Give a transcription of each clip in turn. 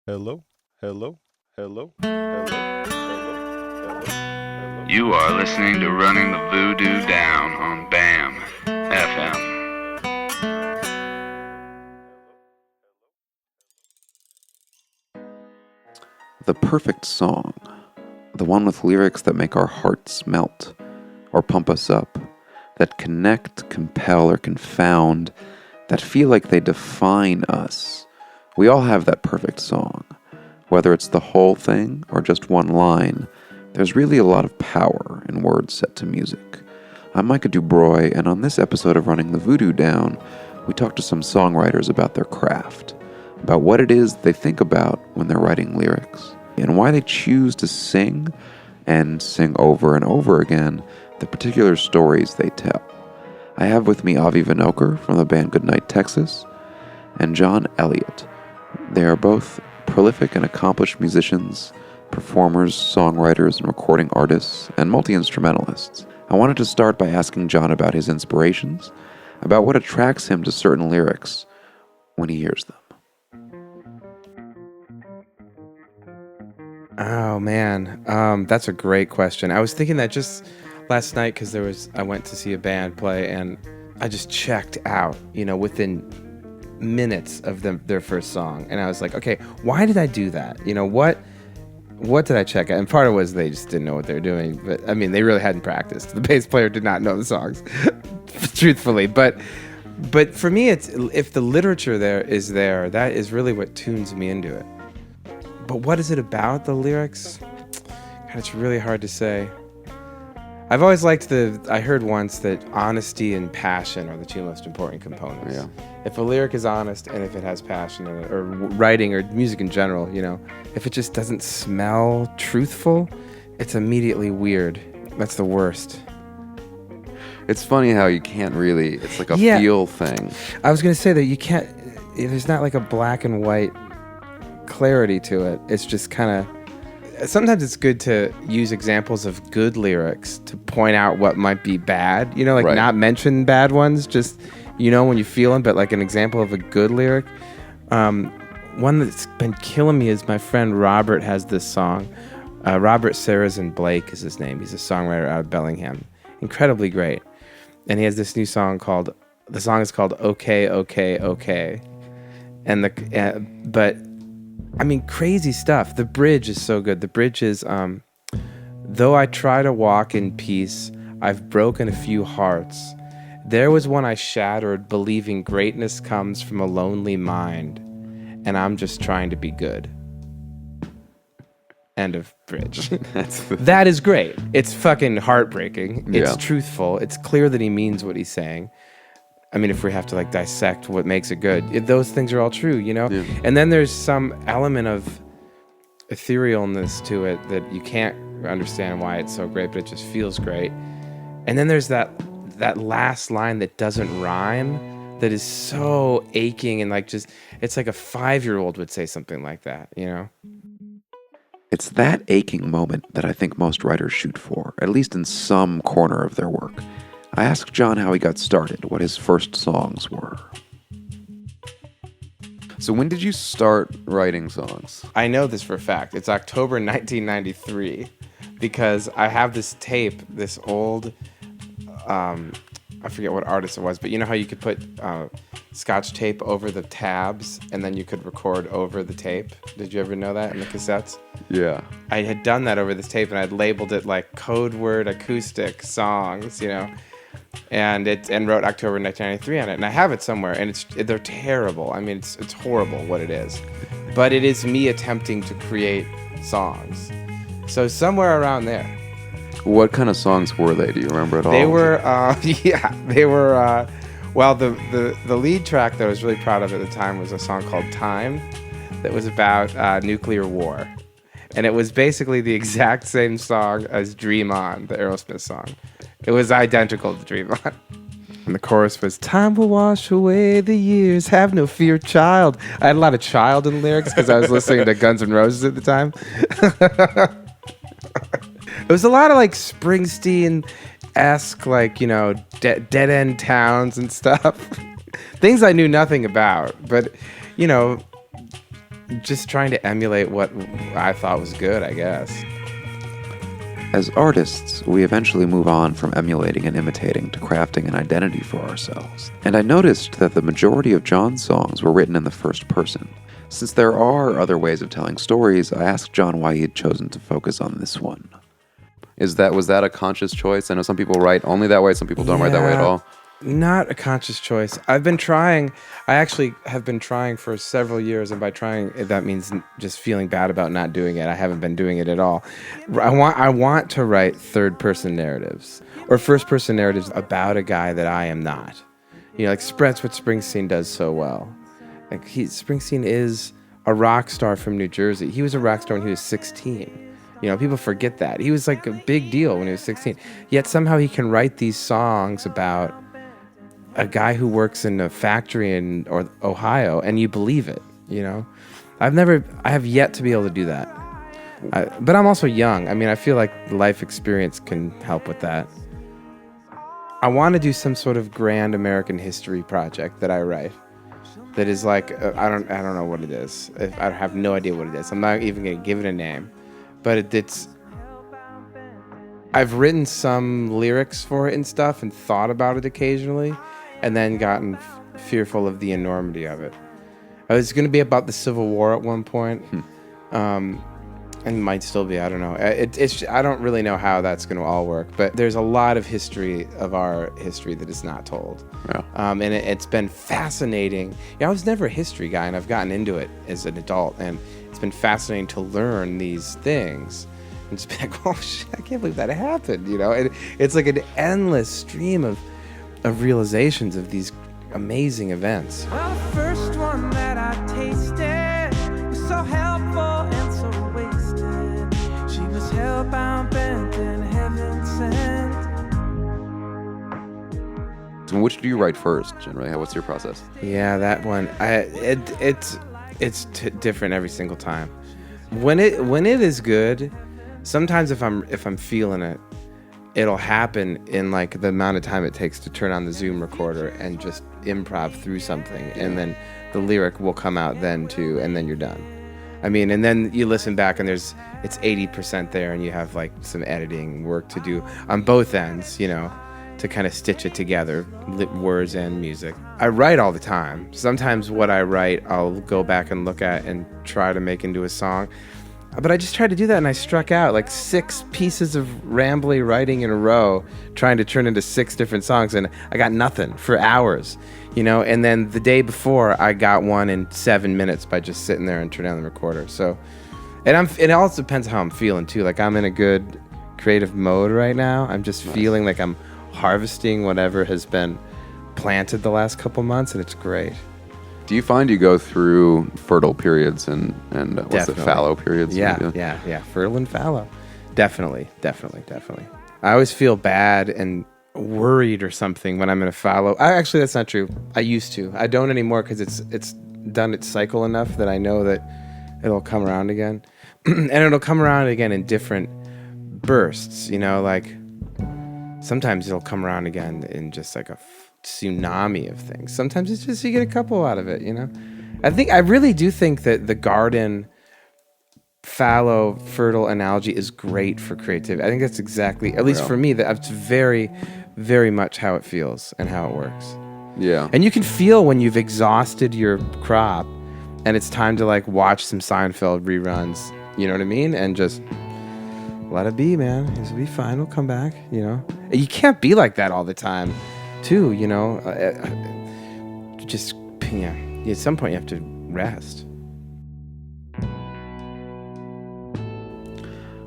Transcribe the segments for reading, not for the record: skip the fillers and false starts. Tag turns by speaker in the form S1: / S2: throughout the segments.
S1: Hello, hello, hello, hello, hello, hello,
S2: You are listening to Running the Voodoo Down on BAMM.FM.
S3: The perfect song, the one with lyrics that make our hearts melt or pump us up, that connect, compel, or confound, that feel like they define us. We all have that perfect song. Whether it's the whole thing or just one line, there's really a lot of power in words set to music. I'm Micah Dubroy, and on this episode of Running the Voodoo Down, we talk to some songwriters about their craft, about what it is they think about when they're writing lyrics, and why they choose to sing and sing over and over again the particular stories they tell. I have with me Avi Vinokur from the band Goodnight Texas and John Elliott. They are both prolific and accomplished musicians, performers, songwriters, and recording artists, and multi-instrumentalists. I wanted to start by asking John about his inspirations, about what attracts him to certain lyrics when he hears them.
S4: Oh man, that's a great question. I was thinking that just last night because I went to see a band play and I just checked out, within minutes of their first song, and I was like, okay, why did I do that? What did I check out? And part of it was they just didn't know what they were doing, but I mean, they really hadn't practiced. The bass player did not know the songs, truthfully. But for me, it's if the literature that is really what tunes me into it. But what is it about the lyrics? God, it's really hard to say. I've always liked I heard once that honesty and passion are the two most important components.
S3: Yeah.
S4: If a lyric is honest and if it has passion in it, or writing or music in general, if it just doesn't smell truthful, it's immediately weird. That's the worst.
S3: It's funny how you can't really, it's like a
S4: Yeah.
S3: feel thing.
S4: I was going to say that you can't, there's not like a black and white clarity to it. It's just kind of, sometimes it's good to use examples of good lyrics to point out what might be bad,
S3: Right.
S4: Not mention bad ones, just, when you feel them, but like an example of a good lyric. One that's been killing me is my friend Robert has this song. Robert Sarrazin Blake is his name. He's a songwriter out of Bellingham. Incredibly great. And he has this new song the song is called Okay, Okay, Okay. But I mean, crazy stuff. The bridge is so good. The bridge is, though I try to walk in peace, I've broken a few hearts. There was one I shattered, believing greatness comes from a lonely mind, and I'm just trying to be good. End of bridge. That is great. It's fucking heartbreaking. It's
S3: Yeah.
S4: truthful. It's clear that he means what he's saying. I mean, if we have to dissect what makes it good, those things are all true,
S3: Yeah.
S4: And then there's some element of etherealness to it that you can't understand why it's so great, but it just feels great. And then there's that last line that doesn't rhyme, that is so aching and it's like a 5-year-old would say something like that,
S3: It's that aching moment that I think most writers shoot for, at least in some corner of their work. I asked John how he got started, what his first songs were. So when did you start writing songs?
S4: I know this for a fact. It's October 1993 because I have this tape, this old, I forget what artist it was, but you know how you could put Scotch tape over the tabs and then you could record over the tape? Did you ever know that in the cassettes?
S3: Yeah.
S4: I had done that over this tape and I'd labeled it like code word acoustic songs, and wrote October 1993 on it, and I have it somewhere, and they're terrible. I mean, it's horrible what it is, but it is me attempting to create songs. So somewhere around there,
S3: What kind of songs were they? Do you remember at all?
S4: they were, well, the lead track that I was really proud of at the time was a song called "Time," that was about nuclear war, and it was basically the exact same song as "Dream On," the Aerosmith song. It was identical to Dream On. And the chorus was, time will wash away the years, have no fear, child. I had a lot of child in the lyrics because I was listening to Guns N' Roses at the time. It was a lot of Springsteen-esque, dead-end towns and stuff. Things I knew nothing about. But, just trying to emulate what I thought was good, I guess.
S3: As artists, we eventually move on from emulating and imitating to crafting an identity for ourselves. And I noticed that the majority of John's songs were written in the first person. Since there are other ways of telling stories, I asked John why he had chosen to focus on this one. Was that a conscious choice? I know some people write only that way, some people don't write that way at all.
S4: Not a conscious choice. I've been trying. I actually have been trying for several years, and by trying, that means just feeling bad about not doing it. I haven't been doing it at all. I want to write third-person narratives or first-person narratives about a guy that I am not. Like that's what Springsteen does so well. Like Springsteen is a rock star from New Jersey. He was a rock star when he was 16. People forget that. He was like a big deal when he was 16. Yet somehow he can write these songs about a guy who works in a factory in Ohio, and you believe it. I have yet to be able to do that. But I'm also young. I mean, I feel like life experience can help with that. I want to do some sort of grand American history project that I write. That is like I don't know what it is. I have no idea what it is. I'm not even going to give it a name. But it's. I've written some lyrics for it and stuff, and thought about it occasionally, and then gotten fearful of the enormity of it. It was going to be about the Civil War at one point, and might still be. I don't know. I don't really know how that's going to all work, but there's a lot of history of our history that is not told.
S3: Yeah.
S4: And it's been fascinating. I was never a history guy, and I've gotten into it as an adult, and it's been fascinating to learn these things. And just be like, oh shit, I can't believe that happened. And it's like an endless stream of realizations of these amazing events.
S5: Well, the first one that I tasted was so helpful and so wasted. She was hellbound, bent, and heaven sent.
S3: So which do you write first, generally? What's your process?
S4: Yeah, that one. It's different every single time. When it is good, sometimes if I'm feeling it, it'll happen in like the amount of time it takes to turn on the Zoom recorder and just improv through something, and then the lyric will come out then too, and then you're done. I mean, and then you listen back and it's 80% there, and you have like some editing work to do on both ends, to kind of stitch it together, words and music. I write all the time. Sometimes what I write, I'll go back and look at and try to make into a song. But I just tried to do that, and I struck out like 6 pieces of rambly writing in a row, trying to turn into 6 different songs, and I got nothing for hours, And then the day before, I got one in 7 minutes by just sitting there and turning on the recorder. So, it also depends how I'm feeling too. Like I'm in a good creative mode right now. I'm just feeling like I'm harvesting whatever has been planted the last couple months, and it's great.
S3: Do you find you go through fertile periods and what's it, fallow periods?
S4: Yeah. Fertile and fallow. Definitely. I always feel bad and worried or something when I'm in a fallow. Actually, that's not true. I used to. I don't anymore because it's done its cycle enough that I know that it'll come around again. And it'll come around again in different bursts, like sometimes it'll come around again in just like a tsunami of things. Sometimes it's just you get a couple out of it, I really do think that the garden fallow fertile analogy is great for creativity. I think that's exactly, at least for me, that's very, very much how it feels and how it works.
S3: Yeah.
S4: And you can feel when you've exhausted your crop and it's time to like watch some Seinfeld reruns, you know what I mean? And just let it be, man. It'll be fine. It'll come back, You can't be like that all the time. Too, just at some point you have to rest.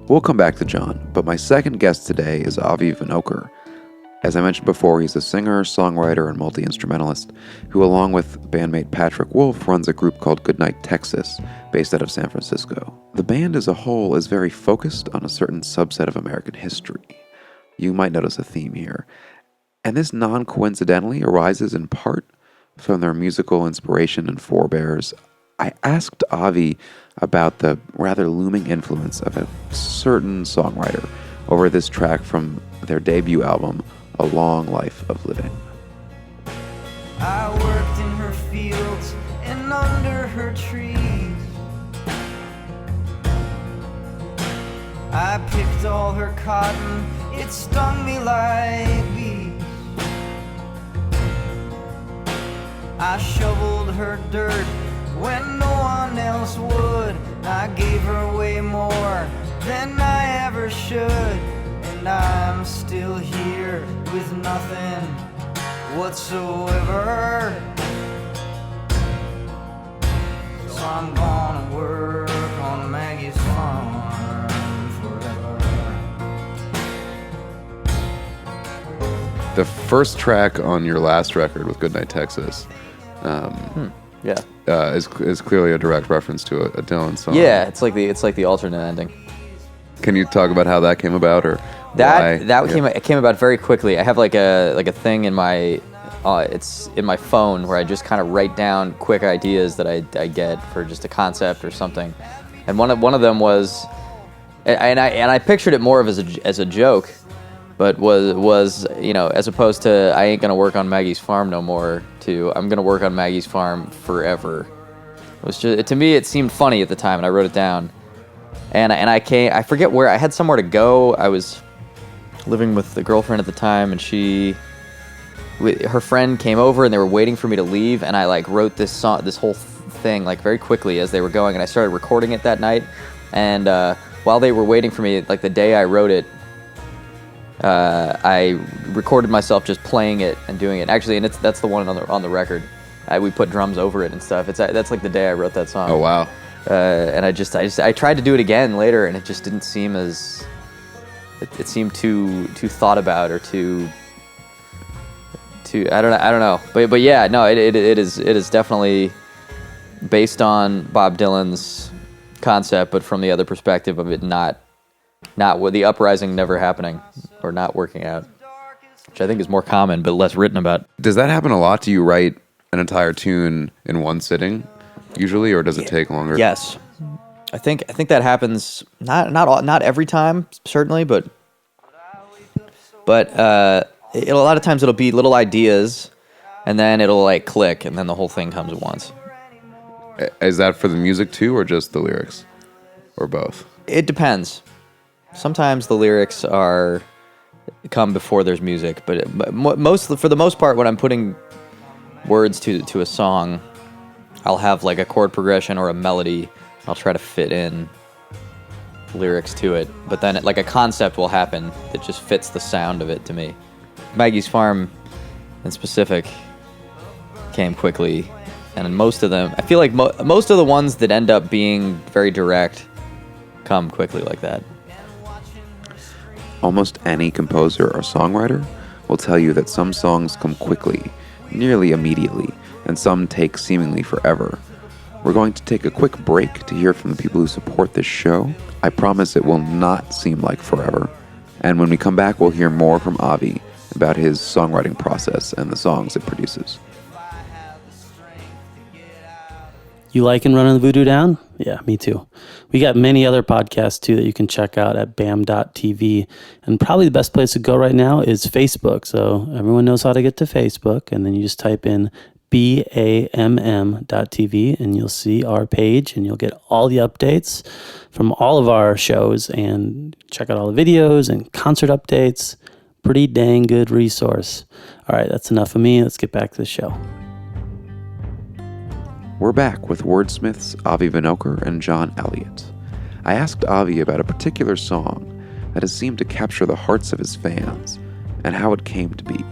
S3: We'll come back to John, but my second guest today is Avi Vinokur. As I mentioned before, he's a singer, songwriter, and multi-instrumentalist who, along with bandmate Patrick Wolf, runs a group called Goodnight Texas, based out of San Francisco. The band as a whole is very focused on a certain subset of American history. You might notice a theme here. And this non-coincidentally arises in part from their musical inspiration and forebears. I asked Avi about the rather looming influence of a certain songwriter over this track from their debut album, A Long Life of Living.
S5: I worked in her fields and under her trees. I picked all her cotton, it stung me like bees. I shoveled her dirt when no one else would. I gave her way more than I ever should. And I'm still here with nothing whatsoever. So I'm gonna work on Maggie's farm forever.
S3: The first track on your last record with Goodnight Texas
S6: Yeah.
S3: is clearly a direct reference to a Dylan song.
S6: Yeah, it's like the alternate ending.
S3: Can you talk about how that came about, or
S6: That
S3: why?
S6: came about very quickly. I have like a thing in my it's in my phone where I just kind of write down quick ideas that I get for just a concept or something. And one of them was, and I pictured it more of as a joke, but was as opposed to I ain't gonna work on Maggie's farm no more to I'm gonna work on Maggie's farm forever. It was just, to me it seemed funny at the time, and I wrote it down. And I forget where I had somewhere to go. I was living with a girlfriend at the time, and her friend came over, and they were waiting for me to leave. And I like wrote this whole thing like very quickly as they were going, and I started recording it that night. And while they were waiting for me, like the day I wrote it, I recorded myself just playing it and doing it. Actually, and that's the one on the record. We put drums over it and stuff. That's like the day I wrote that song.
S3: Oh wow.
S6: And I tried to do it again later, and it just didn't seem as. It seemed too thought about or too. I don't know. But yeah, no, it is definitely based on Bob Dylan's concept, but from the other perspective of it not with the uprising never happening or not working out, which I think is more common but less written about.
S3: Does that happen a lot? Do you write an entire tune in one sitting, usually, or does it take longer?
S6: Yes, I think that happens not every time, certainly, but a lot of times it'll be little ideas, and then it'll like click, and then the whole thing comes at once.
S3: Is that for the music too, or just the lyrics, or both?
S6: It depends. Sometimes the lyrics come before there's music, but for the most part, when I'm putting words to a song, I'll have like a chord progression or a melody. I'll try to fit in lyrics to it, but then like a concept will happen that just fits the sound of it to me. Maggie's Farm, in specific, came quickly, and most of them, I feel like most of the ones that end up being very direct come quickly like that.
S3: Almost any composer or songwriter will tell you that some songs come quickly, nearly immediately, and some take seemingly forever. We're going to take a quick break to hear from the people who support this show. I promise it will not seem like forever. And when we come back, we'll hear more from Avi about his songwriting process and the songs it produces.
S7: You liking running the Voodoo down? Yeah, me too. We got many other podcasts too that you can check out at BAMM.TV. And probably the best place to go right now is Facebook. So everyone knows how to get to Facebook. And then you just type in BAMM.TV and you'll see our page and you'll get all the updates from all of our shows and check out all the videos and concert updates. Pretty dang good resource. All right, that's enough of me. Let's get back to the show.
S3: We're back with wordsmiths Avi Vinokur and John Elliott. I asked Avi about a particular song that has seemed to capture the hearts of his fans and how it came to be.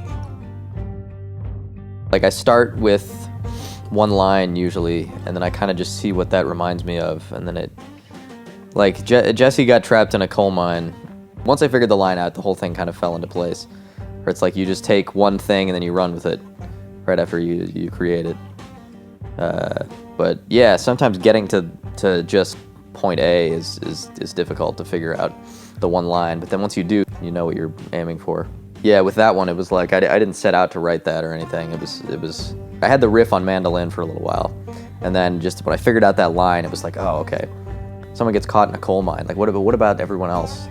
S6: Like I start with one line usually, and then I kind of just see what that reminds me of, and then it, like Jesse got trapped in a coal mine. Once I figured the line out, the whole thing kind of fell into place. Where it's like you just take one thing and then you run with it right after you create it. But yeah, sometimes getting to just point A is difficult to figure out the one line. But then once you do, you know what you're aiming for. Yeah, with that one, it was like I didn't set out to write that or anything. It was I had the riff on mandolin for a little while, and then just when I figured out that line, it was like, oh, okay. Someone gets caught in a coal mine. Like, what about everyone else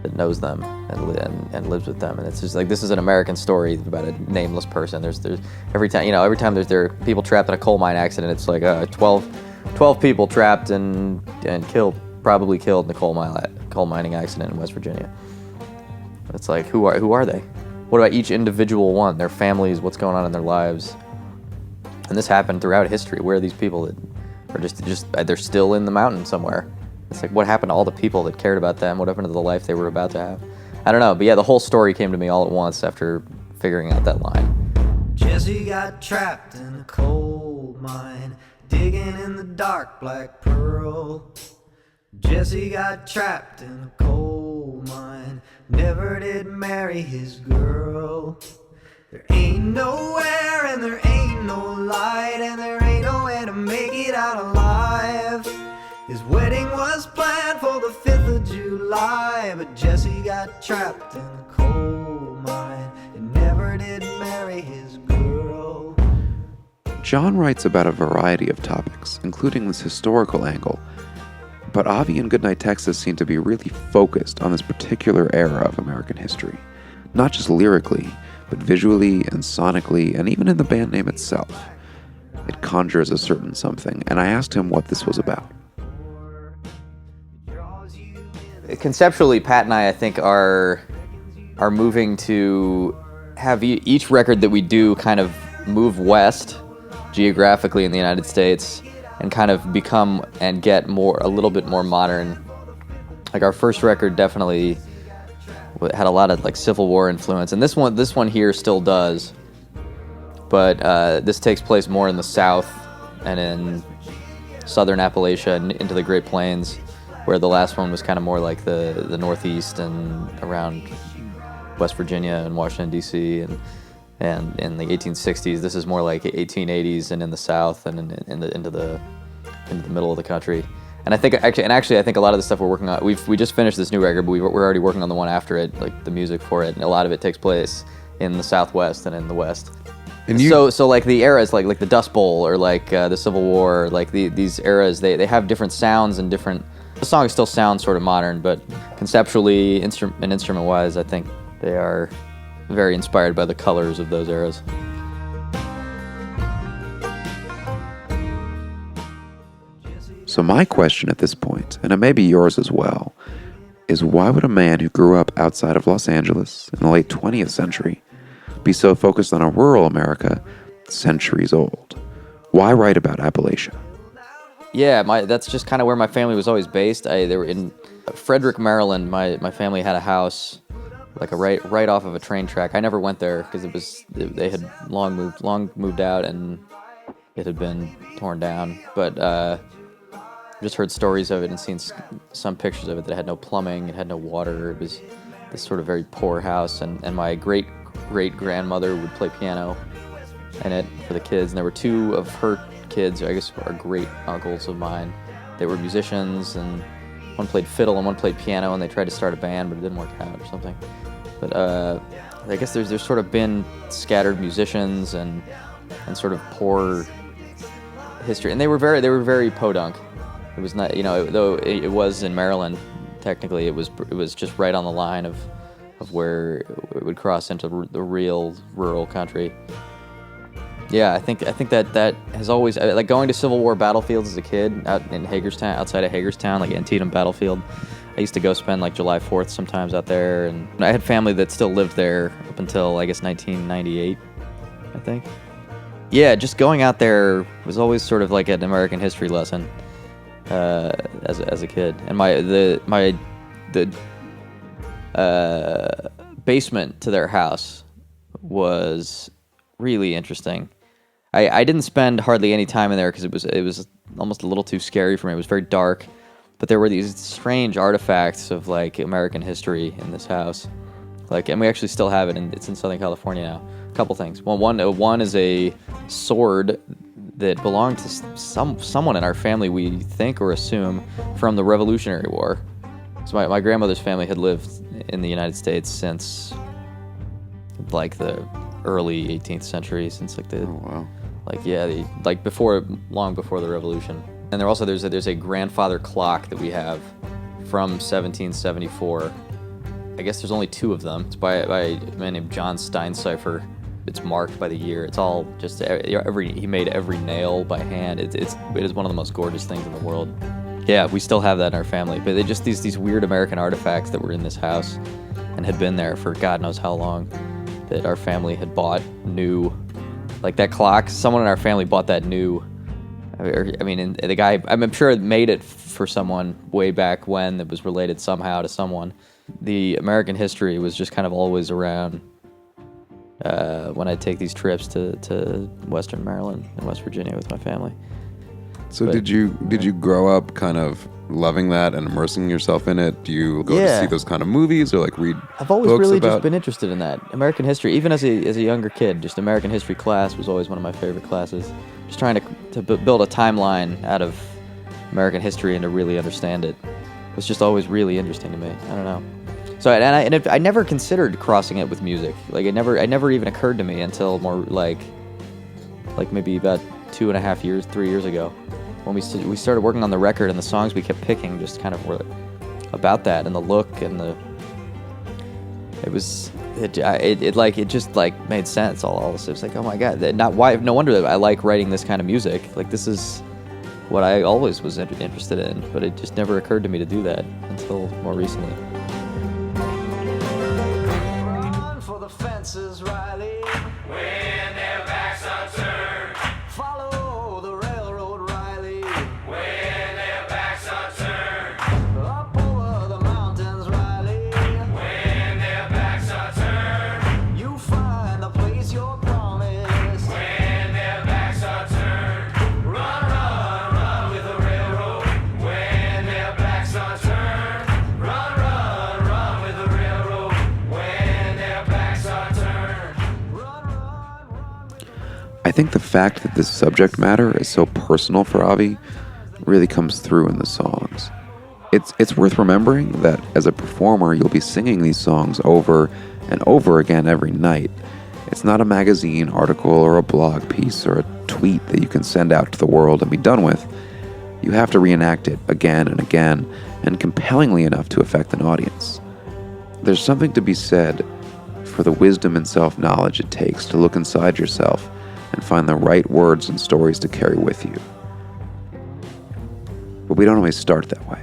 S6: that knows them and lives with them? And it's just like, this is an American story about a nameless person. There's every time there are people trapped in a coal mine accident, it's like 12 people trapped and probably killed in the coal coal mining accident in West Virginia. It's like, who are they? What about each individual one? Their families, what's going on in their lives? And this happened throughout history. Where are these people that are just they're still in the mountain somewhere? It's like, what happened to all the people that cared about them? What happened to the life they were about to have? I don't know, but yeah, the whole story came to me all at once after figuring out that line.
S5: Jesse got trapped in a coal mine, digging in the dark black pearl. Jesse got trapped in a coal mine, never did marry his girl. There ain't nowhere and there ain't no light, and there ain't no way to make it out alive. His wedding was planned for the 5th of July, but Jesse got trapped in a coal mine and never did marry his girl.
S3: John writes about a variety of topics, including this historical angle, but Avi and Goodnight Texas seem to be really focused on this particular era of American history, not just lyrically, but visually and sonically, and even in the band name itself. It conjures a certain something, and I asked him what this was about.
S6: Conceptually, Pat and I think, are moving to have each record that we do kind of move west geographically in the United States and kind of become and get a little bit more modern. Like our first record definitely had a lot of like Civil War influence, and this one here still does, but this takes place more in the South and in southern Appalachia and into the Great Plains, where the last one was kind of more like the Northeast and around West Virginia and Washington, D.C. And in the 1860s, this is more like 1880s and in the South and into the middle of the country. And I think actually I think a lot of the stuff we're working on, we just finished this new record, but we're already working on the one after it, like the music for it, and a lot of it takes place in the Southwest and in the West. And so like the eras, like the Dust Bowl or like the Civil War, like these eras, they have different sounds and different. The songs still sound sort of modern, but conceptually and instrument-wise, I think they are very inspired by the colors of those eras.
S3: So my question at this point, and it may be yours as well, is why would a man who grew up outside of Los Angeles in the late 20th century be so focused on a rural America centuries old? Why write about Appalachia?
S6: Yeah, that's just kind of where my family was always based. They were in Frederick, Maryland. My family had a house, like right off of a train track. I never went there because they had long moved out and it had been torn down. But just heard stories of it and seen some pictures of it that had no plumbing, it had no water. It was this sort of very poor house, and my great grandmother would play piano in it for the kids, and there were two of her kids, I guess are great uncles of mine. They were musicians, and one played fiddle and one played piano, and they tried to start a band, but it didn't work out or something. But I guess there's sort of been scattered musicians and sort of poor history, and they were very podunk. It was not, though it was in Maryland. Technically, it was just right on the line of where it would cross into the real rural country. Yeah, I think that has always, like going to Civil War battlefields as a kid out in Hagerstown, outside of Hagerstown, like Antietam battlefield. I used to go spend like July 4th sometimes out there, and I had family that still lived there up until I guess 1998, I think. Yeah, just going out there was always sort of like an American history lesson as a kid. And the basement to their house was really interesting. I didn't spend hardly any time in there because it was almost a little too scary for me. It was very dark, but there were these strange artifacts of like American history in this house. Like, and we actually still have it, and it's in Southern California now. A couple things. One is a sword that belonged to someone in our family, we think or assume, from the Revolutionary War. So my grandmother's family had lived in the United States since like the early 18th century, since like long before the Revolution. And there's a grandfather clock that we have from 1774. I guess there's only two of them. It's by a man named John Steincypher. It's marked by the year. It's all just he made every nail by hand. It is one of the most gorgeous things in the world. Yeah, we still have that in our family, but they just these weird American artifacts that were in this house and had been there for God knows how long, that our family had bought new, like that clock. Someone in our family bought that new. I mean, and the guy, I'm sure it made it for someone way back when that was related somehow to someone. The American history was just kind of always around when I take these trips to Western Maryland and West Virginia with my family.
S3: So
S6: But-
S3: did you grow up kind of loving that and immersing yourself in it? Do you go to
S6: Yeah.
S3: see those kind of movies or like read
S6: I've always
S3: books
S6: really
S3: about?
S6: just been interested in that. American history, even as a younger kid, just American history class was always one of my favorite classes. Just trying to build a timeline out of American history and to really understand it was just always really interesting to me. I don't know. So I never considered crossing it with music. Like it never even occurred to me until more like maybe about 2.5 years, 3 years ago, when we started working on the record, and the songs we kept picking just kind of were about that, and the look and it just like made sense. All this, it was like, oh my God, no wonder that I like writing this kind of music. Like this is what I always was interested in, but it just never occurred to me to do that until more recently.
S5: Run for the fences, Riley. When their backs are turned. Follow the railroad, Riley. When their backs are turned. Up over the mountains, Riley. When their backs are turned. You find the place you're promised. When their backs are turned. Run, run, run with the railroad. When their backs are turned. Run, run, run with the railroad. When their backs are turned. Run, run, run.
S3: I think the fact that this subject matter is so personal for Avi really comes through in the songs. It's worth remembering that as a performer, you'll be singing these songs over and over again every night. It's not a magazine article or a blog piece or a tweet that you can send out to the world and be done with. You have to reenact it again and again, and compellingly enough to affect an audience. There's something to be said for the wisdom and self-knowledge it takes to look inside yourself and find the right words and stories to carry with you. But we don't always start that way.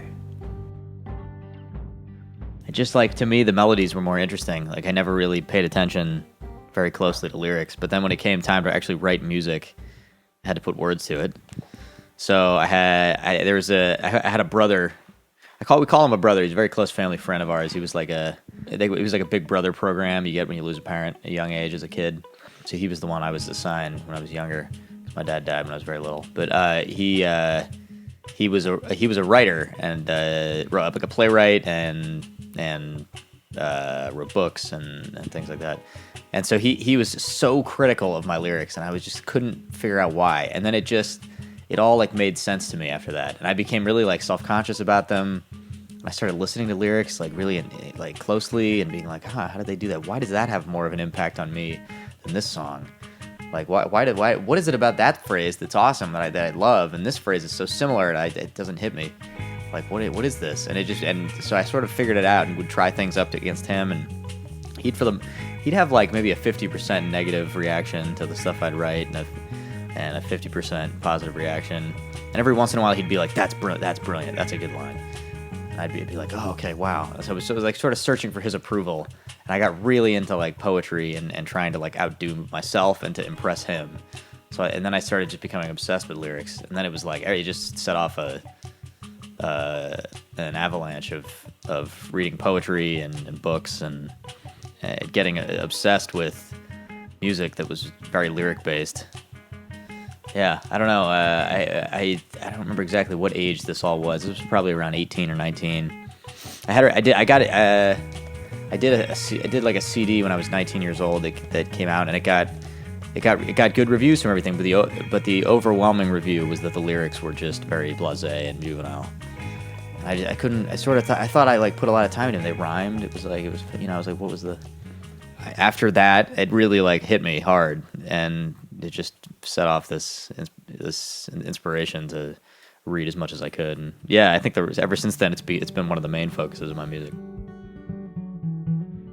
S6: Just like, to me, the melodies were more interesting. Like I never really paid attention very closely to lyrics, but then when it came time to actually write music, I had to put words to it. So I had a brother. We call him a brother. He's a very close family friend of ours. He was like a Big Brother program you get when you lose a parent at a young age as a kid. So he was the one I was assigned when I was younger. My dad died when I was very little, but he was a writer and wrote like a playwright and wrote books and things like that. And so he was so critical of my lyrics, and I just couldn't figure out why. And then it all like made sense to me after that, and I became really like self-conscious about them. I started listening to lyrics like really like closely and being like, how did they do that? Why does that have more of an impact on me than this song? Like why what is it about that phrase that's awesome that I love, and this phrase is so similar and it doesn't hit me? Like what is this? And so I sort of figured it out and would try things up against him, and he'd have like maybe a 50% negative reaction to the stuff I'd write and a 50% positive reaction. And every once in a while he'd be like, that's brilliant, that's a good line. And I'd be like, oh, okay, wow. So it was like sort of searching for his approval. And I got really into like poetry and trying to like outdo myself and to impress him. And then I started just becoming obsessed with lyrics. And then it was like, it just set off an avalanche of reading poetry and books and getting obsessed with music that was very lyric based. Yeah, I don't know. I don't remember exactly what age this all was. It was probably around 18 or 19. I did like a CD when I was 19 years old that came out, and it got good reviews from everything. But the overwhelming review was that the lyrics were just very blasé and juvenile. I couldn't. I thought I like put a lot of time into them. They rhymed. I was like, what was the? After that, it really like hit me hard, and it just set off this inspiration to read as much as I could. And yeah, I think ever since then it's been one of the main focuses of my music.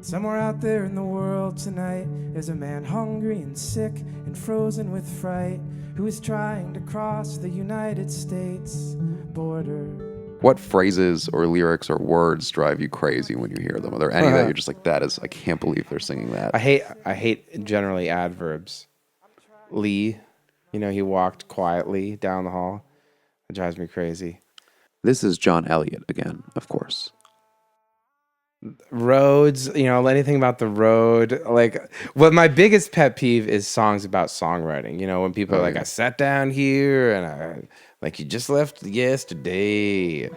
S8: Somewhere out there in the world tonight is a man hungry and sick and frozen with fright, who is trying to cross the United States border.
S3: What phrases or lyrics or words drive you crazy when you hear them? Are there any that you're just like, I can't believe they're singing that?
S4: I hate generally adverbs. Lee, he walked quietly down the hall. It drives me crazy.
S3: This is John Elliott again, of course.
S4: Roads, anything about the road. Like, what my biggest pet peeve is songs about songwriting. When people are like, I sat down here and you just left yesterday.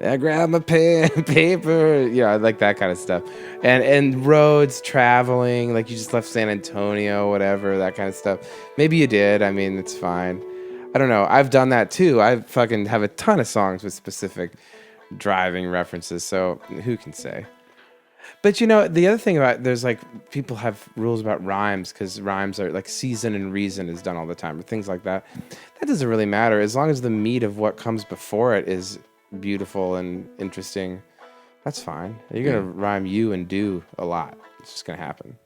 S4: I grabbed my pen, paper. Yeah, I like that kind of stuff. And roads, traveling, like you just left San Antonio, whatever, that kind of stuff. Maybe you did. I mean, it's fine. I don't know. I've done that too. I fucking have a ton of songs with specific driving references. So who can say? But the other thing about there's like people have rules about rhymes because rhymes are like season and reason is done all the time or things like that. That doesn't really matter as long as the meat of what comes before it is beautiful and interesting. That's fine. You're gonna rhyme you and do a lot. It's just gonna happen.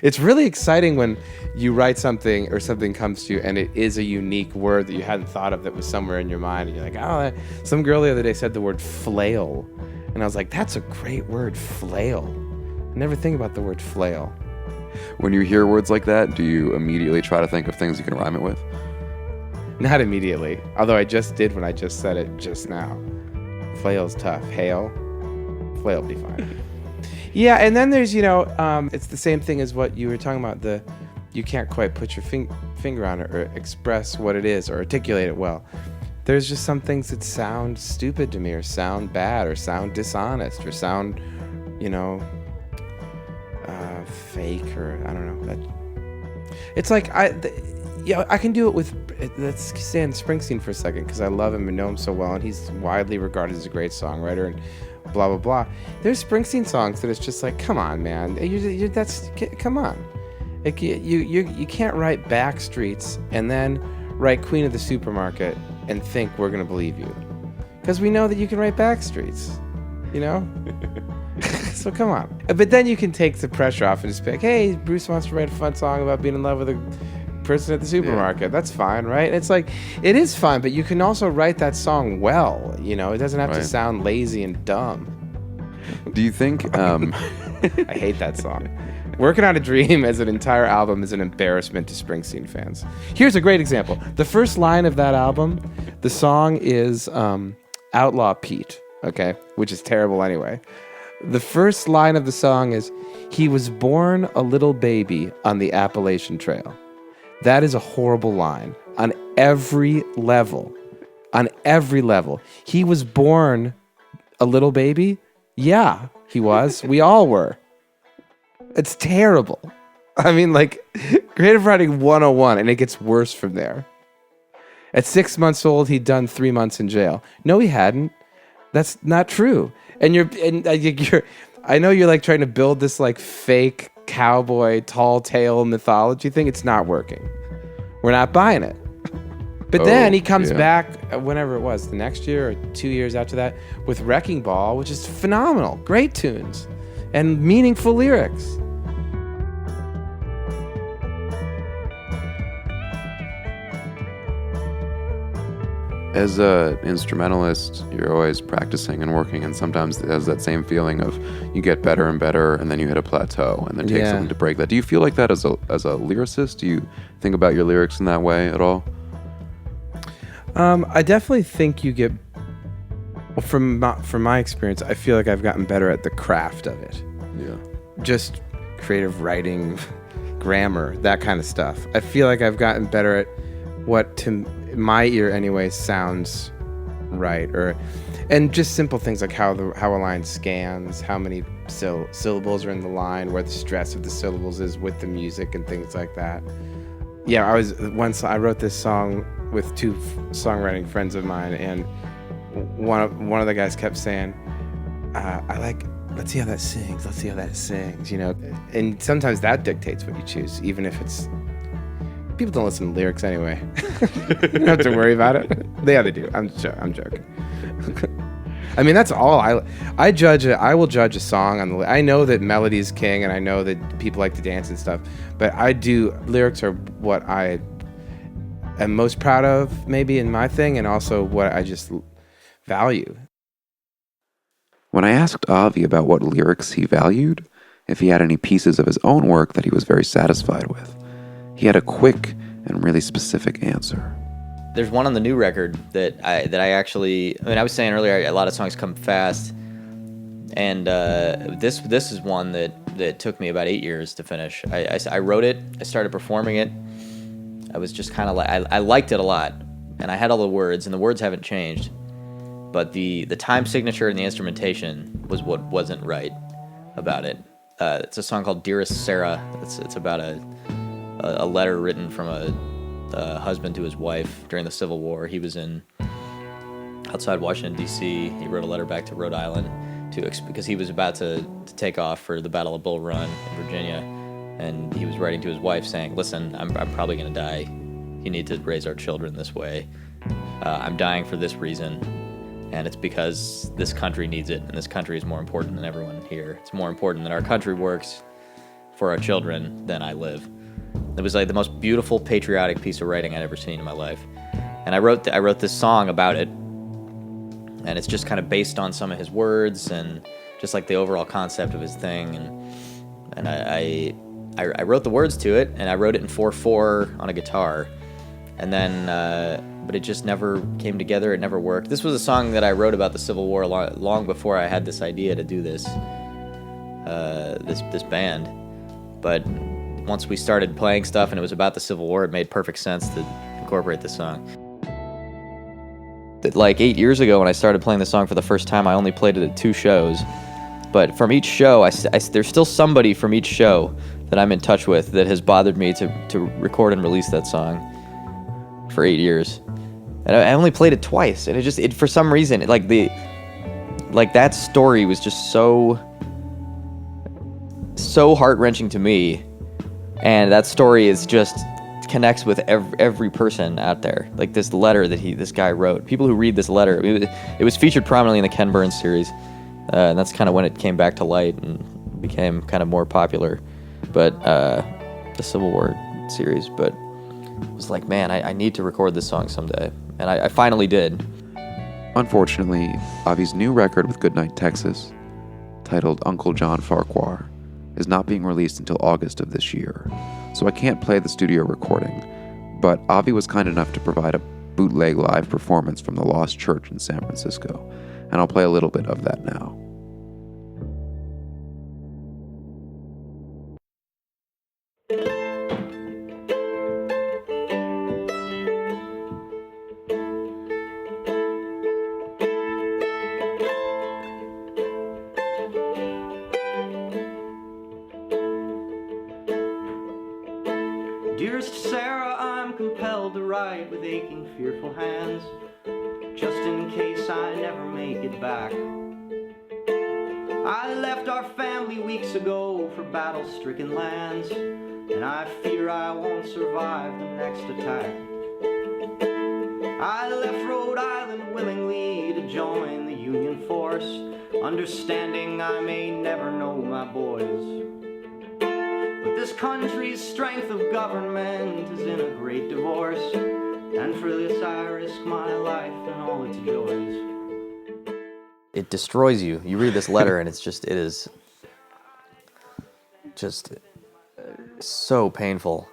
S4: It's really exciting when you write something or something comes to you and it is a unique word that you hadn't thought of that was somewhere in your mind and you're like, oh, some girl the other day said the word flail. And I was like, that's a great word, flail. I never think about the word flail.
S3: When you hear words like that, do you immediately try to think of things you can rhyme it with?
S4: Not immediately, although I just did when I just said it just now. Flail's tough. Hail, flail be fine. Yeah, and then there's, it's the same thing as what you were talking about, you can't quite put your finger on it or express what it is or articulate it well. There's just some things that sound stupid to me or sound bad or sound dishonest or sound, fake or I don't know. It's like I can do it with, let's stay on Springsteen for a second because I love him and know him so well and he's widely regarded as a great songwriter and blah, blah, blah. There's Springsteen songs that it's just like, come on, man. Come on. Like, you can't write Backstreets and then write Queen of the Supermarket and think we're going to believe you. Because we know that you can write Backstreets, So come on. But then you can take the pressure off and just be like, hey, Bruce wants to write a fun song about being in love with a person at the supermarket. Yeah. That's fine, right? And it's like, it is fun, but you can also write that song well. It doesn't have to sound lazy and dumb.
S3: Do you think...
S4: I hate that song. Working on a Dream as an entire album is an embarrassment to Springsteen fans. Here's a great example. The first line of that album, the song is Outlaw Pete, okay? Which is terrible anyway. The first line of the song is, he was born a little baby on the Appalachian Trail. That is a horrible line on every level. On every level. He was born a little baby? Yeah, he was. We all were. It's terrible. I mean, like, creative writing 101, and it gets worse from there. At 6 months old, he'd done 3 months in jail. No, he hadn't. That's not true. And I know you're like trying to build this like fake cowboy tall tale mythology thing. It's not working. We're not buying it. But then he comes back whenever it was, the next year or 2 years after that, with Wrecking Ball, which is phenomenal. Great tunes and meaningful lyrics.
S3: As an instrumentalist, you're always practicing and working, and sometimes there's that same feeling of you get better and better, and then you hit a plateau, and then it takes something to break that. Do you feel like that as a lyricist? Do you think about your lyrics in that way at all?
S4: I definitely think you get, well, from my experience, I feel like I've gotten better at the craft of it.
S3: Yeah.
S4: Just creative writing, grammar, that kind of stuff. I feel like I've gotten better at what, to my ear anyway, sounds right, and just simple things like how a line scans, how many syllables are in the line, where the stress of the syllables is with the music and things like that. Yeah, I wrote this song with two songwriting friends of mine, and one of the guys kept saying, let's see how that sings, and sometimes that dictates what you choose, even if it's, people don't listen to lyrics anyway. You don't have to worry about it. They do. I'm joking. I mean, that's all. I judge it. I will judge a song on the. I know that melody is king, and I know that people like to dance and stuff. But lyrics are what I am most proud of, maybe in my thing, and also what I just value.
S3: When I asked Avi about what lyrics he valued, if he had any pieces of his own work that he was very satisfied with, he had a quick and really specific answer.
S6: There's one on the new record that I actually, I was saying earlier, a lot of songs come fast, and this is one that took me about 8 years to finish. I wrote it, I started performing it. I was just kind of like, I liked it a lot, and I had all the words, and the words haven't changed, but the time signature and the instrumentation was what wasn't right about it. It's a song called Dearest Sarah. It's about a letter written from a husband to his wife during the Civil War. He was outside Washington, D.C. He wrote a letter back to Rhode Island because he was about to take off for the Battle of Bull Run in Virginia, and he was writing to his wife saying, listen, I'm probably going to die. You need to raise our children this way. I'm dying for this reason, and it's because this country needs it, and this country is more important than everyone here. It's more important that our country works for our children than I live. It was like the most beautiful patriotic piece of writing I'd ever seen in my life. And I wrote this song about it, and it's just kind of based on some of his words and just like the overall concept of his thing. And I wrote the words to it, and I wrote it in 4/4 on a guitar. And then, but it just never came together. It never worked. This was a song that I wrote about the Civil War long before I had this idea to do this band. But once we started playing stuff and it was about the Civil War, it made perfect sense to incorporate this song. Like 8 years ago when I started playing the song for the first time, I only played it at 2 shows. But from each show, there's still somebody from each show that I'm in touch with that has bothered me to record and release that song for 8 years. And I only played it twice, and it for some reason, that story was just so heart-wrenching to me. And that story is just connects with every person out there. Like this letter that this guy wrote. People who read this letter, it was featured prominently in the Ken Burns series, and that's kind of when it came back to light and became kind of more popular. But the Civil War series. But it was like, man, I need to record this song someday, and I finally did.
S3: Unfortunately, Avi's new record with Goodnight Texas, titled Uncle John Farquhar, is not being released until August of this year, so I can't play the studio recording, but Avi was kind enough to provide a bootleg live performance from the Lost Church in San Francisco, and I'll play a little bit of that now.
S5: Dearest Sarah, I'm compelled to write with aching, fearful hands, just in case I never make it back. I left our family weeks ago for battle-stricken lands, and I fear I won't survive the next attack. I left Rhode Island willingly to join the Union force, understanding I may never know my boys. But this country's strength of government is in a great divorce, and for this I risk my life and all its joys.
S6: It destroys you. You read this letter and it is just so painful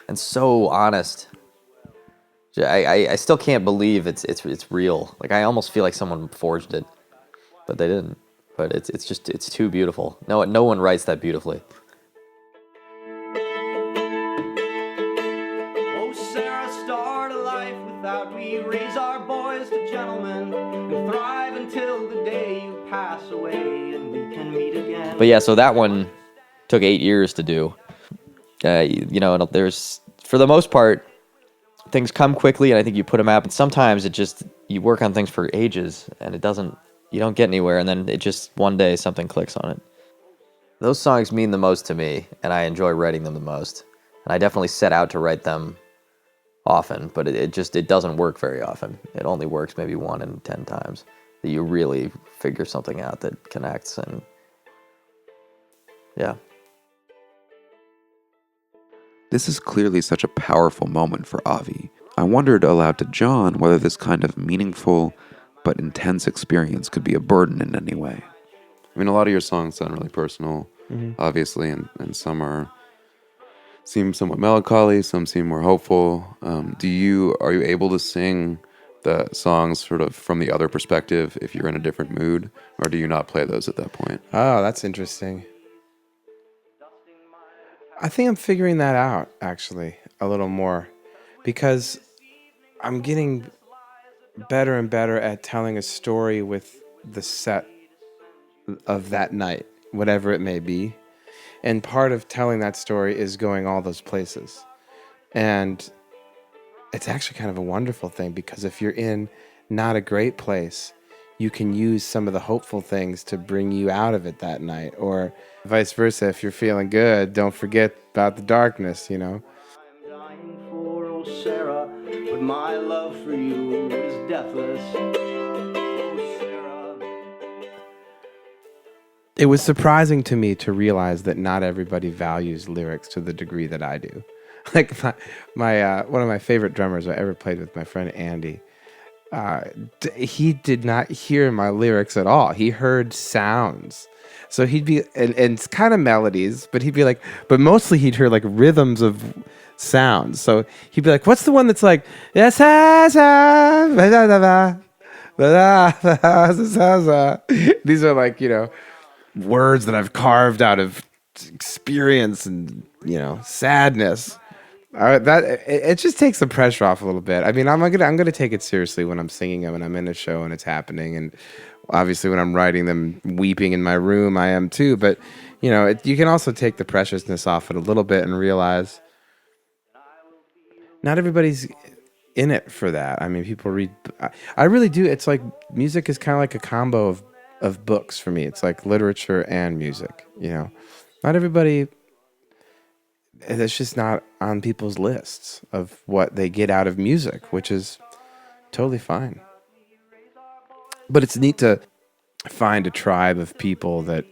S6: and so honest. I still can't believe it's real. Like I almost feel like someone forged it, but they didn't. But it's too beautiful. No one writes that beautifully.
S5: Without me, raise our boys to gentlemen and thrive until the day you pass away and we can meet again.
S6: But yeah, so that one took 8 years to do. There's, for the most part, things come quickly, and I think you put them out, but sometimes you work on things for ages, and you don't get anywhere, and then it just, one day, something clicks on it. Those songs mean the most to me, and I enjoy writing them the most. And I definitely set out to write them often, but it doesn't work very often. It only works maybe 1 in 10 times that you really figure something out that connects. And yeah.
S3: This is clearly such a powerful moment for Avi. I wondered aloud to John whether this kind of meaningful but intense experience could be a burden in any way. I mean, a lot of your songs sound really personal, obviously, and some seem somewhat melancholy, some seem more hopeful. Are you able to sing the songs sort of from the other perspective if you're in a different mood, or do you not play those at that point?
S4: Oh, that's interesting. I think I'm figuring that out, actually, a little more, because I'm getting better and better at telling a story with the set of that night, whatever it may be. And part of telling that story is going all those places. And it's actually kind of a wonderful thing, because if you're in not a great place, you can use some of the hopeful things to bring you out of it that night, or vice versa. If you're feeling good, don't forget about the darkness, you know?
S5: I'm dying for old Sarah, but my love for you is deathless. Oh, Sarah.
S4: It was surprising to me to realize that not everybody values lyrics to the degree that I do. Like my one of my favorite drummers I ever played with, my friend Andy, he did not hear my lyrics at all. He heard sounds. So he'd be, and it's kind of melodies, but he'd be like, but mostly he'd hear like rhythms of sounds. So he'd be like, what's the one that's like, these are like, you know, words that I've carved out of experience and, you know, sadness. It just takes the pressure off a little bit. I mean, I'm gonna take it seriously when I'm singing them and I'm in a show and it's happening, and obviously when I'm writing them, weeping in my room, I am too. But you know, you can also take the preciousness off it a little bit and realize not everybody's in it for that. I mean, people read. I really do. It's like music is kind of like a combo of books for me. It's like literature and music. You know, not everybody. That's just not on people's lists of what they get out of music, which is totally fine. But it's neat to find a tribe of people that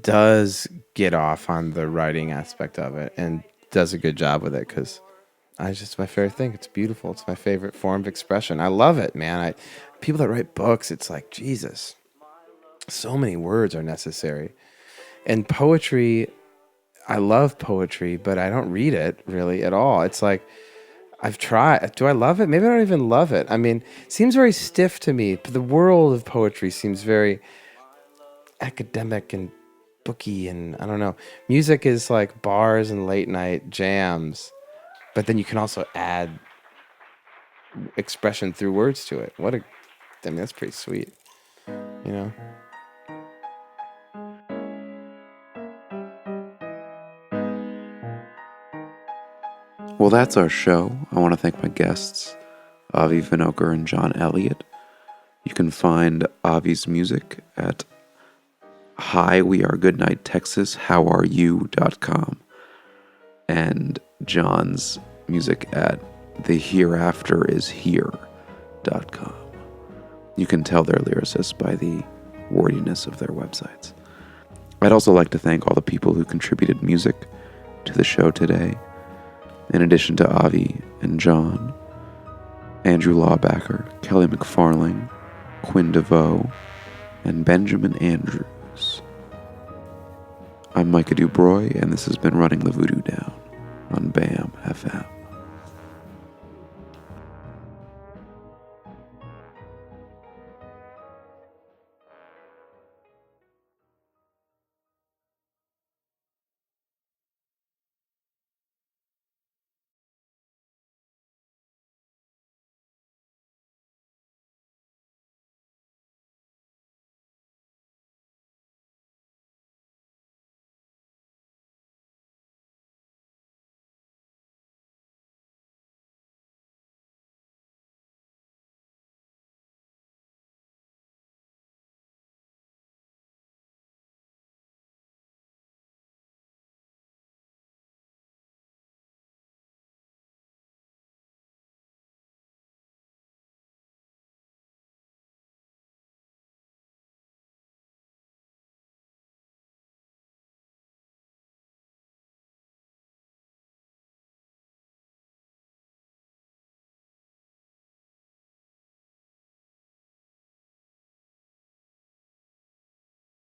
S4: does get off on the writing aspect of it and does a good job with it, because it's just my favorite thing. It's beautiful. It's my favorite form of expression. I love it, man. People that write books, it's like, Jesus, so many words are necessary. And poetry, I love poetry, but I don't read it really at all. It's like, I've tried. Do I love it? Maybe I don't even love it. I mean, it seems very stiff to me. The world of poetry seems very academic and booky, and I don't know. Music is like bars and late night jams, but then you can also add expression through words to it. I mean, that's pretty sweet, you know?
S3: Well, that's our show. I want to thank my guests, Avi Vinokur and John Elliott. You can find Avi's music at hiwearegoodnighttexashowareyou.com and John's music at thehereafterishere.com. You can tell they're lyricists by the wordiness of their websites. I'd also like to thank all the people who contributed music to the show today. In addition to Avi and John, Andrew Lawbacker, Kelly McFarling, Quinn DeVoe, and Benjamin Andrews. I'm Micah Dubroy, and this has been Running the Voodoo Down on BAMM.